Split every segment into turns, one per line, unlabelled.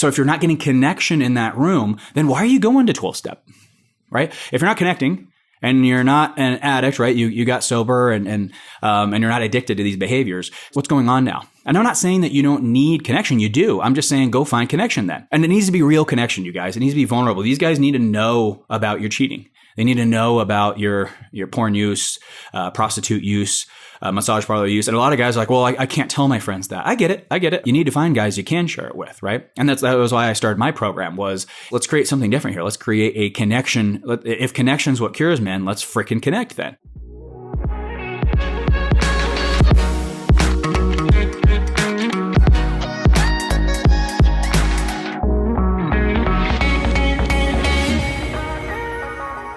So if you're not getting connection in that room, then why are you going to 12-step, right? If you're not connecting and you're not an addict, right? You got sober and you're not addicted to these behaviors. What's going on now? And I'm not saying that you don't need connection. You do. I'm just saying go find connection then. And it needs to be real connection, you guys. It needs to be vulnerable. These guys need to know about your cheating. They need to know about your porn use, prostitute use, massage parlor use. And a lot of guys are like, well, I can't tell my friends that. I get it. You need to find guys you can share it with, right? And that was why I started my program was let's create something different here. Let's create a connection. If connection's what cures men, let's freaking connect then.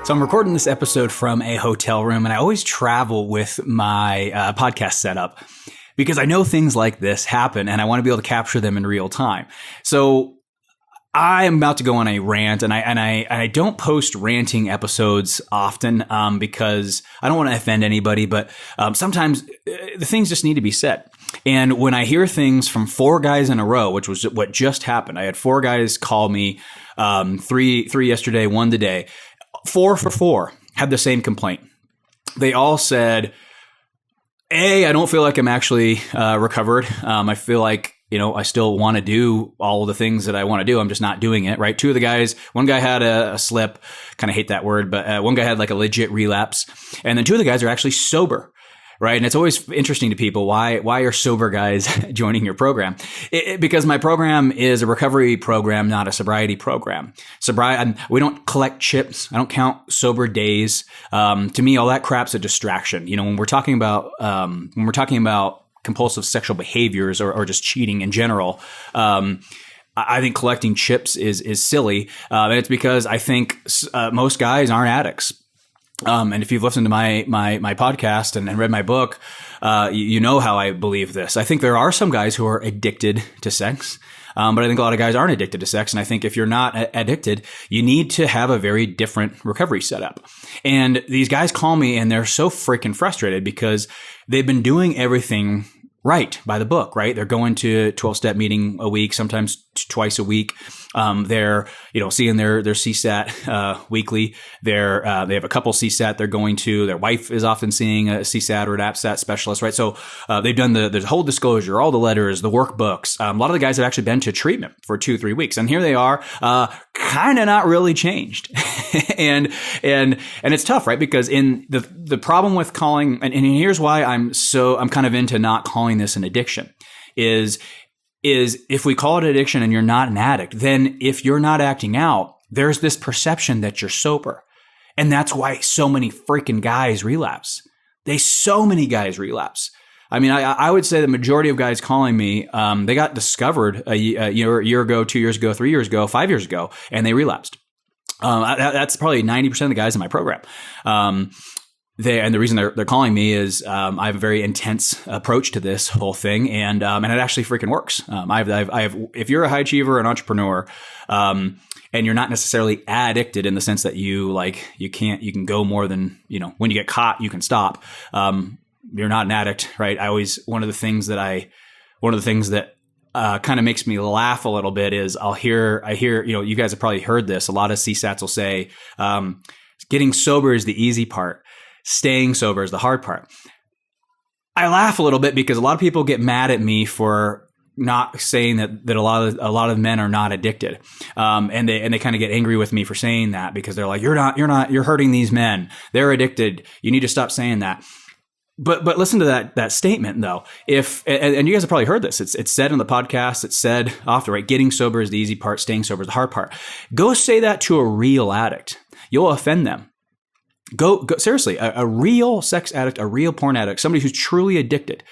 So I'm recording this episode from a hotel room, and I always travel with my podcast setup because I know things like this happen and I want to be able to capture them in real time. So I am about to go on a rant, and I don't post ranting episodes often because I don't want to offend anybody, but sometimes the things just need to be said. And when I hear things from 4 guys in a row, which was what just happened, I had 4 guys call me, 3 yesterday, 1 today. 4 for 4 had the same complaint. They all said, I don't feel like I'm actually recovered. I feel like, I still want to do all the things that I want to do. I'm just not doing it, right? 2 of the guys, one guy had a slip, kind of hate that word, but one guy had like a legit relapse. And then 2 of the guys are actually sober. Right. And it's always interesting to people. Why are sober guys joining your program? Because my program is a recovery program, not a sobriety program. We don't collect chips. I don't count sober days. To me, all that crap's a distraction. When we're talking about compulsive sexual behaviors or just cheating in general, I think collecting chips is silly. And it's because I think most guys aren't addicts. And if you've listened to my podcast and read my book, you know how I believe this. I think there are some guys who are addicted to sex. But I think a lot of guys aren't addicted to sex. And I think if you're not addicted, you need to have a very different recovery setup. And these guys call me and they're so freaking frustrated because they've been doing everything right by the book, right? They're going to 12-step meeting a week, sometimes twice a week. They're, seeing their CSAT, weekly. They have a couple CSAT they're going to. Their wife is often seeing a CSAT or an APSAT specialist, right? So, they've done there's a whole disclosure, all the letters, the workbooks. A lot of the guys have actually been to treatment for 2-3 weeks. And here they are, kind of not really changed. and it's tough, right? Because in the problem with calling, and here's why I'm kind of into not calling this an addiction is if we call it addiction and you're not an addict, then if you're not acting out, there's this perception that you're sober. And that's why so many freaking guys relapse. So many guys relapse. I mean, I would say the majority of guys calling me, they got discovered a year ago, 2 years ago, 3 years ago, 5 years ago, and they relapsed. That's probably 90% of the guys in my program. And the reason they're calling me is I have a very intense approach to this whole thing, and it actually freaking works. I have if you're a high achiever, an entrepreneur, and you're not necessarily addicted in the sense that you can go more than when you get caught you can stop. You're not an addict, right? One of the things that kind of makes me laugh a little bit is I hear you guys have probably heard this. A lot of CSATs will say getting sober is the easy part. Staying sober is the hard part. I laugh a little bit because a lot of people get mad at me for not saying that a lot of men are not addicted. And they kind of get angry with me for saying that because they're like, you're hurting these men. They're addicted. You need to stop saying that. But listen to that statement though. And you guys have probably heard this. It's said in the podcast. It's said often, right? Getting sober is the easy part. Staying sober is the hard part. Go say that to a real addict. You'll offend them. Go seriously, a real sex addict, a real porn addict, somebody who's truly addicted.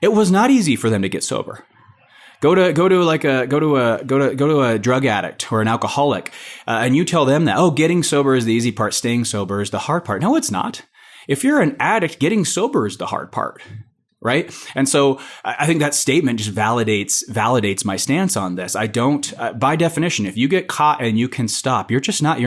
It was not easy for them to get sober. Go to a drug addict or an alcoholic, and you tell them that, getting sober is the easy part, staying sober is the hard part. No, it's not. If you're an addict, getting sober is the hard part. Right. And so I think that statement just validates my stance on this. I don't, by definition, if you get caught and you can stop, you're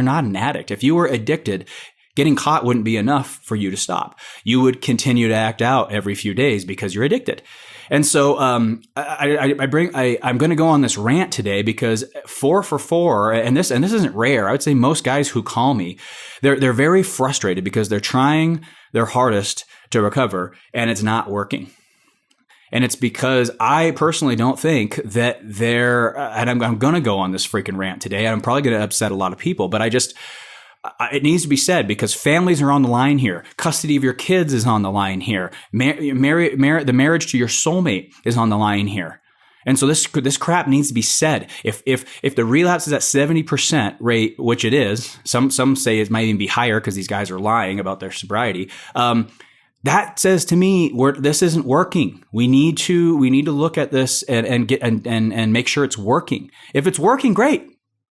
not an addict. If you were addicted, getting caught wouldn't be enough for you to stop. You would continue to act out every few days because you're addicted. And so I'm going to go on this rant today because 4 for 4, and this isn't rare. I would say most guys who call me, they're very frustrated because they're trying their hardest to recover and it's not working. And it's because I personally don't think that and I'm going to go on this freaking rant today. I'm probably going to upset a lot of people, but it needs to be said because families are on the line here. Custody of your kids is on the line here. The marriage to your soulmate is on the line here. And so this crap needs to be said. If the relapse is at 70% rate, which it is, some say it might even be higher because these guys are lying about their sobriety. That says to me, this isn't working. We need to look at this and make sure it's working. If it's working, great.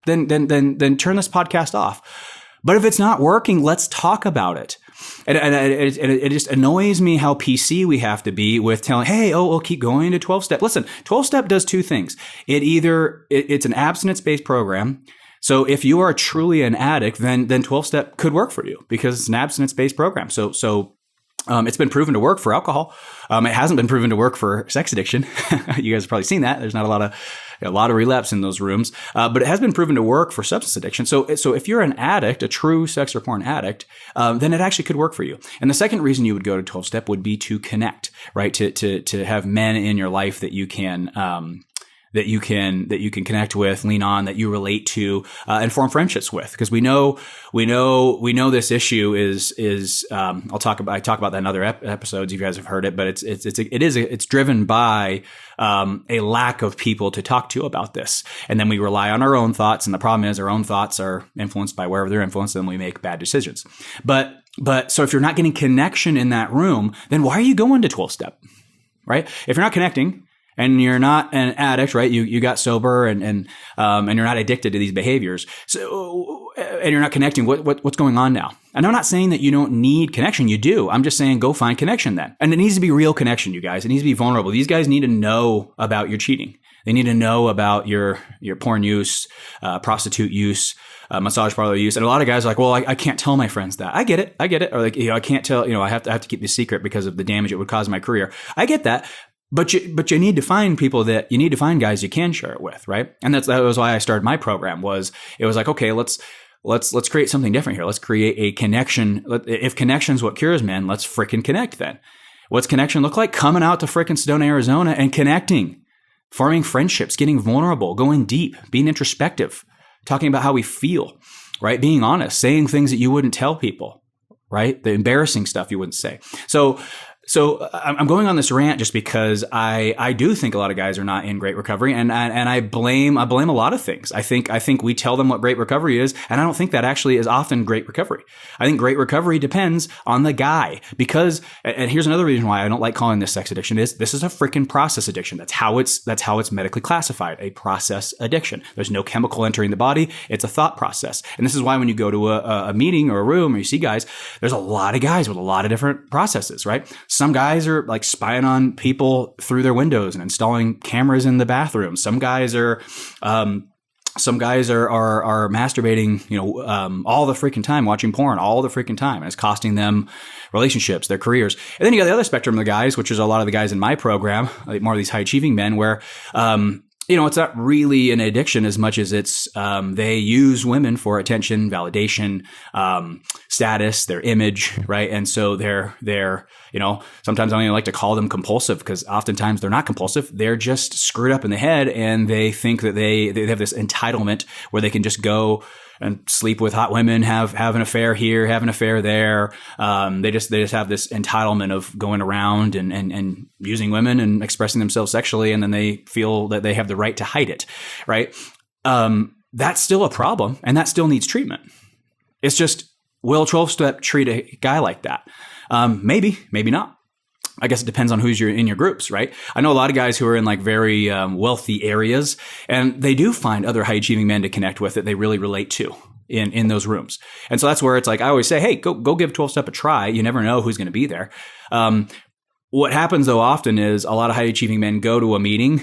Then turn this podcast off. But if it's not working, let's talk about it. And it just annoys me how PC we have to be with telling, hey, keep going to 12-step. Listen, 12-step does two things. It's an abstinence-based program. So if you are truly an addict, then 12-step could work for you because it's an abstinence-based program. So it's been proven to work for alcohol. It hasn't been proven to work for sex addiction. You guys have probably seen that. There's not a lot of relapse in those rooms, but it has been proven to work for substance addiction. So if you're an addict, a true sex or porn addict, then it actually could work for you. And the second reason you would go to 12-step would be to connect, right? To have men in your life that you can connect with, lean on, that you relate to, and form friendships with. Because we know this issue is I talk about that in other episodes. You guys have heard it, but it's driven by a lack of people to talk to about this, and then we rely on our own thoughts. And the problem is our own thoughts are influenced by wherever they're influenced, and we make bad decisions. But so if you're not getting connection in that room, then why are you going to 12-step, right? If you're not connecting, and you're not an addict, right? You got sober and you're not addicted to these behaviors. So, and you're not connecting. What's going on now? And I'm not saying that you don't need connection. You do. I'm just saying go find connection then. And it needs to be real connection, you guys. It needs to be vulnerable. These guys need to know about your cheating. They need to know about your porn use, prostitute use, massage parlor use. And a lot of guys are like, well, I can't tell my friends that. I get it. Or like, I can't tell, I have to keep this secret because of the damage it would cause my career. I get that. But you need to find guys you can share it with, right? And that was why I started my program. It was like, okay, let's create something different here. Let's create a connection. If connection's what cures, man, let's freaking connect then. What's connection look like? Coming out to freaking Sedona, Arizona and connecting, forming friendships, getting vulnerable, going deep, being introspective, talking about how we feel, right? Being honest, saying things that you wouldn't tell people, right? The embarrassing stuff you wouldn't say. So I'm going on this rant just because I do think a lot of guys are not in great recovery, and I blame a lot of things. I think we tell them what great recovery is, and I don't think that actually is often great recovery. I think great recovery depends on the guy because, and here's another reason why I don't like calling this sex addiction this is a freaking process addiction. That's how it's medically classified, a process addiction. There's no chemical entering the body. It's a thought process. And this is why when you go to a meeting or a room or you see guys, there's a lot of guys with a lot of different processes, right? Some guys are like spying on people through their windows and installing cameras in the bathroom. Some guys are masturbating, all the freaking time, watching porn all the freaking time. And it's costing them relationships, their careers. And then you got the other spectrum of the guys, which is a lot of the guys in my program, like more of these high achieving men where, it's not really an addiction as much as it's they use women for attention, validation, status, their image, right? And so they're sometimes I don't even like to call them compulsive because oftentimes they're not compulsive. They're just screwed up in the head and they think that they have this entitlement where they can just go and sleep with hot women, have an affair here, have an affair there. They just have this entitlement of going around and using women and expressing themselves sexually, and then they feel that they have the right to hide it, right? That's still a problem, and that still needs treatment. It's just, will 12-step treat a guy like that? Maybe not. I guess it depends on who's in your groups, right? I know a lot of guys who are in like very wealthy areas, and they do find other high achieving men to connect with that they really relate to in those rooms. And so that's where it's like, I always say, hey, go give 12-step a try. You never know who's going to be there. What happens though often is a lot of high achieving men go to a meeting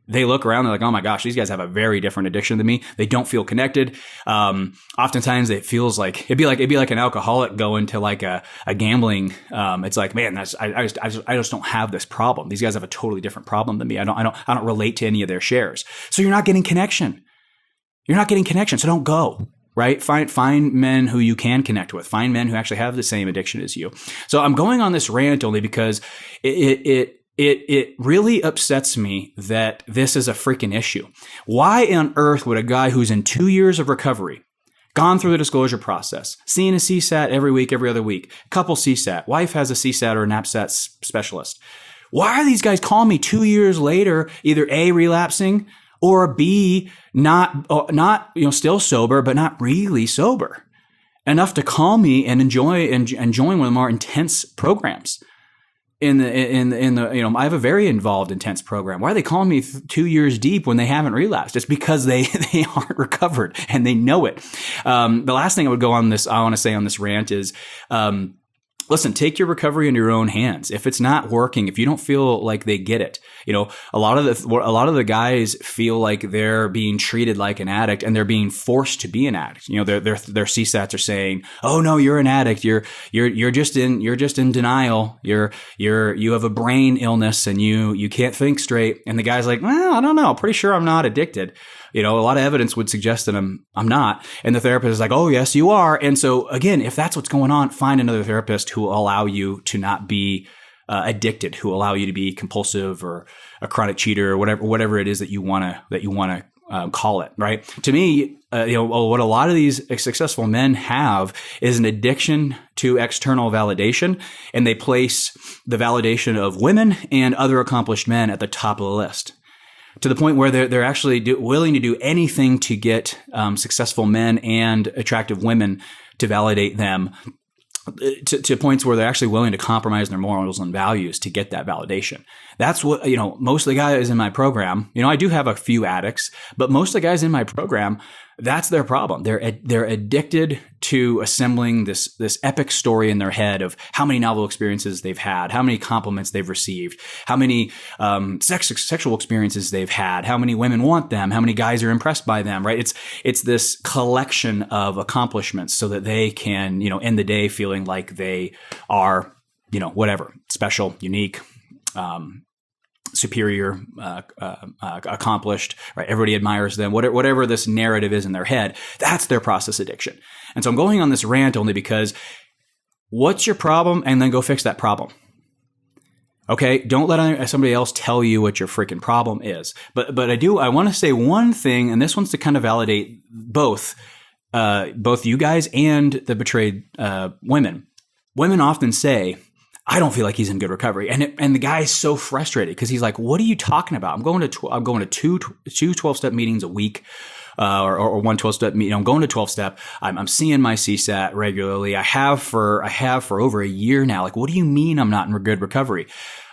they look around, they're like, oh my gosh, these guys have a very different addiction than me. They don't feel connected. Oftentimes it feels like it'd be like an alcoholic going to like a gambling. It's like, man, I just don't have this problem. These guys have a totally different problem than me. I don't relate to any of their shares. So you're not getting connection. So don't go. Right? Find men who you can connect with. Find men who actually have the same addiction as you. So I'm going on this rant only because it really upsets me that this is a freaking issue. Why on earth would a guy who's in 2 years of recovery, gone through the disclosure process, seeing a CSAT every week, every other week, couple CSAT, wife has a CSAT or an APSAT specialist. Why are these guys calling me 2 years later, either A, relapsing, or B, not still sober, but not really sober enough to call me and join one of the more intense programs in the I have a very involved, intense program. Why are they calling me 2 years deep when they haven't relapsed? It's because they aren't recovered and they know it. The last thing I want to say on this rant is, listen, take your recovery into your own hands. If it's not working, if you don't feel like they get it, a lot of the guys feel like they're being treated like an addict and they're being forced to be an addict. Their CSATs are saying, "Oh no, you're an addict. You're just in denial. You have a brain illness and you can't think straight." And the guy's like, "Well, I don't know. Pretty sure I'm not addicted." A lot of evidence would suggest that I'm not. And the therapist is like, "Oh, yes, you are." And so again, if that's what's going on, find another therapist who will allow you to not be addicted, who will allow you to be compulsive or a chronic cheater or whatever it is that you want to call it. Right? To me, what a lot of these successful men have is an addiction to external validation, and they place the validation of women and other accomplished men at the top of the list, to the point where they're actually willing to do anything to get successful men and attractive women to validate them, to points where they're actually willing to compromise their morals and values to get that validation. That's what, most of the guys in my program, I do have a few addicts, but most of the guys in my program, that's their problem. They're addicted to assembling this epic story in their head of how many novel experiences they've had, how many compliments they've received, how many sexual experiences they've had, how many women want them, how many guys are impressed by them, right? It's this collection of accomplishments so that they can, end the day feeling like they are, whatever, special, unique, superior, accomplished, right? Everybody admires them. Whatever this narrative is in their head, that's their process addiction. And so I'm going on this rant only because what's your problem? And then go fix that problem. Okay. Don't let somebody else tell you what your freaking problem is. But I want to say one thing, and this one's to kind of validate both you guys and the betrayed women. Women often say, "I don't feel like he's in good recovery," and the guy is so frustrated because he's like, "What are you talking about? I'm going to two 12-step meetings a week, or one 12-step meeting. I'm going to 12-step. I'm seeing my CSAT regularly. I have for over a year now. Like, what do you mean I'm not in good recovery?"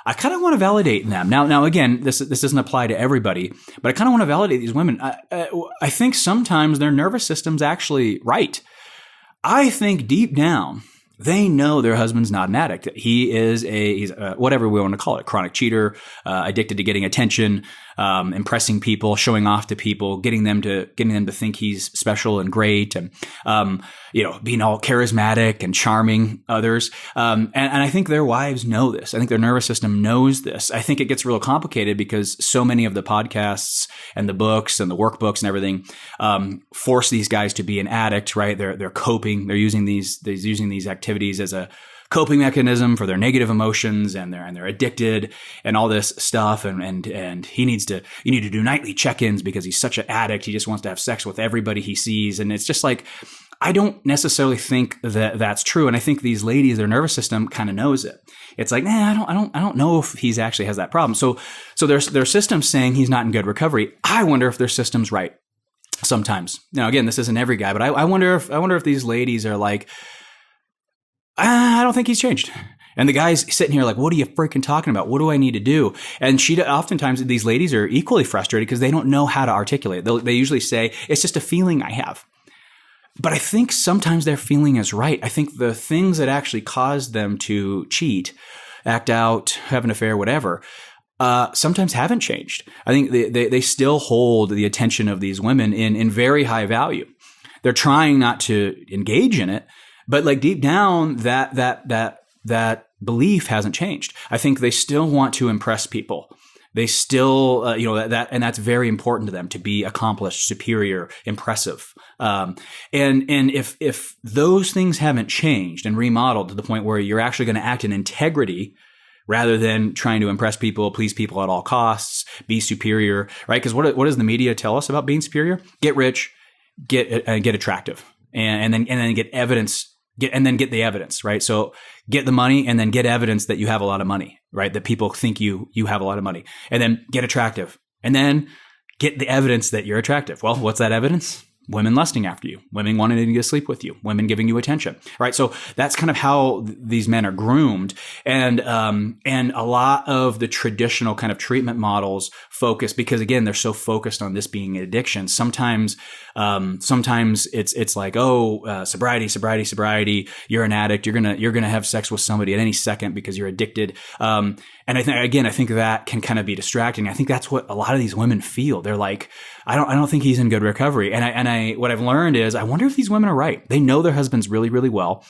I kind of want to validate them. Now again, this doesn't apply to everybody, but I kind of want to validate these women. I think sometimes their nervous system's actually right. I think deep down, they know their husband's not an addict. He's a whatever we want to call it, chronic cheater, addicted to getting attention, impressing people, showing off to people, getting them to think he's special and great, and being all charismatic and charming others. And I think their wives know this. I think their nervous system knows this. I think it gets real complicated because so many of the podcasts and the books and the workbooks and everything force these guys to be an addict. Right? They're coping. They're using these activities as a coping mechanism for their negative emotions, and they're addicted and all this stuff. And you need to do nightly check-ins because he's such an addict. He just wants to have sex with everybody he sees. And it's just like, I don't necessarily think that that's true. And I think these ladies, their nervous system kind of knows it. It's like, I don't know if he's actually has that problem. So their system's saying he's not in good recovery. I wonder if their system's right sometimes. Now, again, this isn't every guy, but I wonder if these ladies are like, I don't think he's changed. And the guy's sitting here like, what are you freaking talking about? What do I need to do? And oftentimes these ladies are equally frustrated because they don't know how to articulate. They usually say, it's just a feeling I have. But I think sometimes their feeling is right. I think the things that actually caused them to cheat, act out, have an affair, whatever, sometimes haven't changed. I think they still hold the attention of these women in very high value. They're trying not to engage in it, but like deep down, that belief hasn't changed. I think they still want to impress people. They still, and that's very important to them, to be accomplished, superior, impressive. And if those things haven't changed and remodeled to the point where you're actually going to act in integrity rather than trying to impress people, please people at all costs, be superior, right? Because what does the media tell us about being superior? Get rich, get attractive, and then get evidence. And then get the evidence, right? So get the money and then get evidence that you have a lot of money, right? That people think you have a lot of money, and then get attractive, and then get the evidence that you're attractive. Well, what's that evidence? Women lusting after you, women wanting to sleep with you, women giving you attention, right? So that's kind of how these men are groomed. And a lot of the traditional kind of treatment models focus, because again, they're so focused on this being an addiction. Sometimes it's like, sobriety. You're an addict. You're going to have sex with somebody at any second because you're addicted. And I think that can kind of be distracting. I think that's what a lot of these women feel. They're like, I don't think he's in good recovery. And what I've learned is, I wonder if these women are right. They know their husbands really, really well.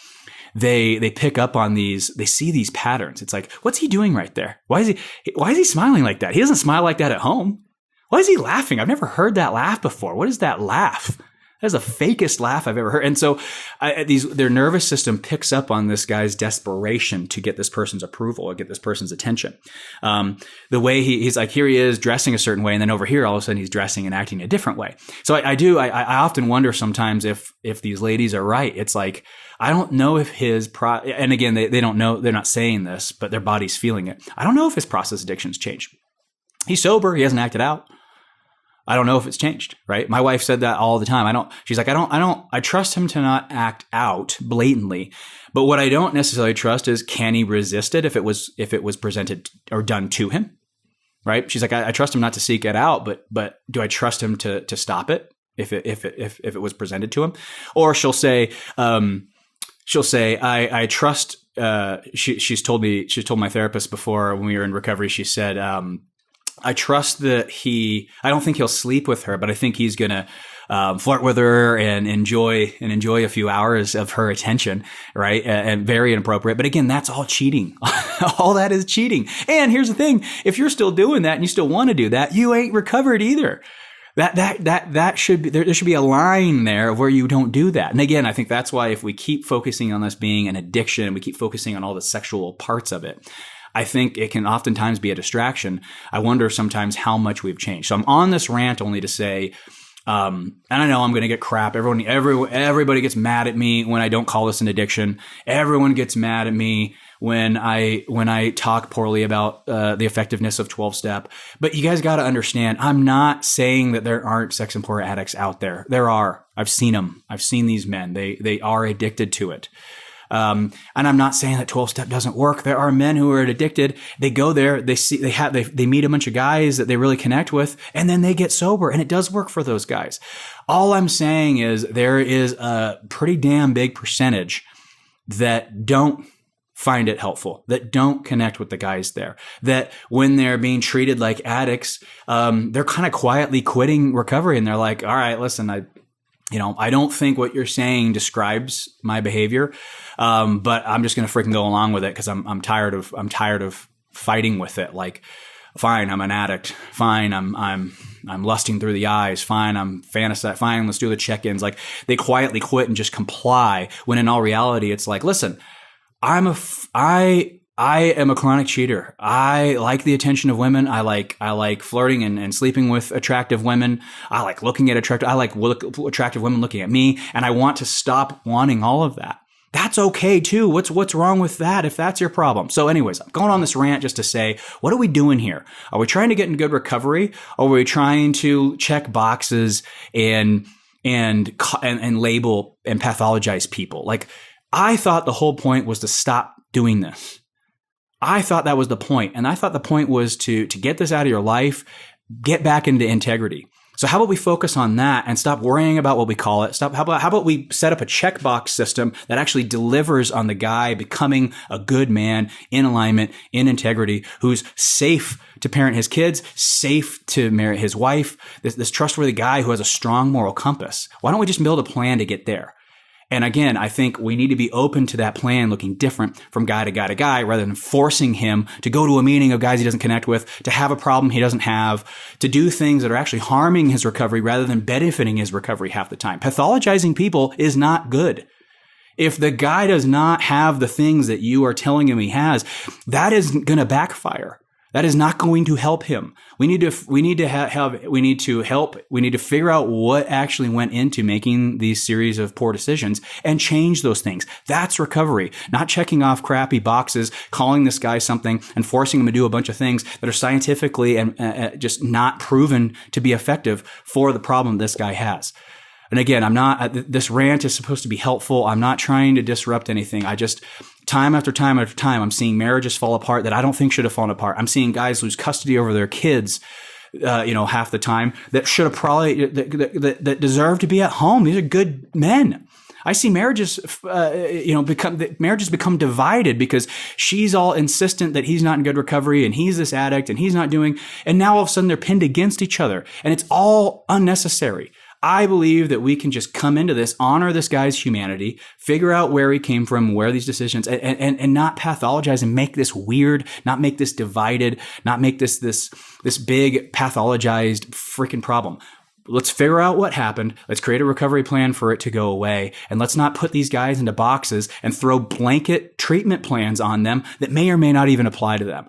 They pick up on these, they see these patterns. It's like, what's he doing right there? Why is he smiling like that? He doesn't smile like that at home. Why is he laughing? I've never heard that laugh before. What is that laugh? That is the fakest laugh I've ever heard. And so their nervous system picks up on this guy's desperation to get this person's approval or get this person's attention. The way he's like, here he is dressing a certain way, and then over here, all of a sudden he's dressing and acting a different way. So I often wonder sometimes if these ladies are right. It's like, I don't know if and again, they don't know, they're not saying this, but their body's feeling it. I don't know if his process addictions changed. He's sober. He hasn't acted out. I don't know if it's changed, right? My wife said that all the time. She's like, I trust him to not act out blatantly, but what I don't necessarily trust is, can he resist it if it was presented or done to him, right? She's like, I trust him not to seek it out, but do I trust him to stop it if it was presented to him? Or she'll say, I trust, she's told my therapist before when we were in recovery, she said, I trust that I don't think he'll sleep with her, but I think he's going to flirt with her and enjoy a few hours of her attention, right? And very inappropriate. But again, that's all cheating. All that is cheating. And here's the thing. If you're still doing that and you still want to do that, you ain't recovered either. That should be, there should be a line there of where you don't do that. And again, I think that's why if we keep focusing on this being an addiction, we keep focusing on all the sexual parts of it, I think it can oftentimes be a distraction. I wonder sometimes how much we've changed. So I'm on this rant only to say, and I know I'm going to get crap. Everybody gets mad at me when I don't call this an addiction. Everyone gets mad at me when I talk poorly about the effectiveness of 12-step. But you guys got to understand, I'm not saying that there aren't sex and porn addicts out there. There are. I've seen them. I've seen these men. They are addicted to it. And I'm not saying that 12-step doesn't work. There are men who are addicted. They go there, they meet a bunch of guys that they really connect with, and then they get sober, and it does work for those guys. All I'm saying is there is a pretty damn big percentage that don't find it helpful, that don't connect with the guys there, that when they're being treated like addicts, they're kind of quietly quitting recovery, and they're like, all right, listen, I don't think what you're saying describes my behavior, but I'm just going to freaking go along with it because I'm tired of fighting with it. Like, fine, I'm an addict. Fine, I'm lusting through the eyes. Fine, I'm fantasizing. Fine, let's do the check-ins. Like, they quietly quit and just comply. When in all reality, it's like, listen, I am a chronic cheater. I like the attention of women. I like flirting and sleeping with attractive women. I like looking at attractive women looking at me, and I want to stop wanting all of that. That's okay too. What's wrong with that if that's your problem? So anyways, I'm going on this rant just to say, what are we doing here? Are we trying to get in good recovery? Or are we trying to check boxes and label and pathologize people? Like, I thought the whole point was to stop doing this. I thought that was the point. And I thought the point was to get this out of your life, get back into integrity. So how about we focus on that and stop worrying about what we call it? How about we set up a checkbox system that actually delivers on the guy becoming a good man in alignment, in integrity, who's safe to parent his kids, safe to marry his wife, this trustworthy guy who has a strong moral compass. Why don't we just build a plan to get there? And again, I think we need to be open to that plan looking different from guy to guy to guy rather than forcing him to go to a meeting of guys he doesn't connect with, to have a problem he doesn't have, to do things that are actually harming his recovery rather than benefiting his recovery half the time. Pathologizing people is not good. If the guy does not have the things that you are telling him he has, that is going to backfire. That is not going to help him. We need to figure out what actually went into making these series of poor decisions and change those things. That's recovery, not checking off crappy boxes, calling this guy something and forcing him to do a bunch of things that are scientifically and just not proven to be effective for the problem this guy has. And again, this rant is supposed to be helpful. I'm not trying to disrupt anything. Time after time after time, I'm seeing marriages fall apart that I don't think should have fallen apart. I'm seeing guys lose custody over their kids, half the time that should have that deserve to be at home. These are good men. I see marriages, become divided because she's all insistent that he's not in good recovery and he's this addict and he's not doing, and now all of a sudden they're pinned against each other and it's all unnecessary. I believe that we can just come into this, honor this guy's humanity, figure out where he came from, where these decisions, and not pathologize and make this weird, not make this divided, not make this big pathologized freaking problem. Let's figure out what happened. Let's create a recovery plan for it to go away. And let's not put these guys into boxes and throw blanket treatment plans on them that may or may not even apply to them.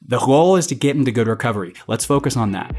The goal is to get them to good recovery. Let's focus on that.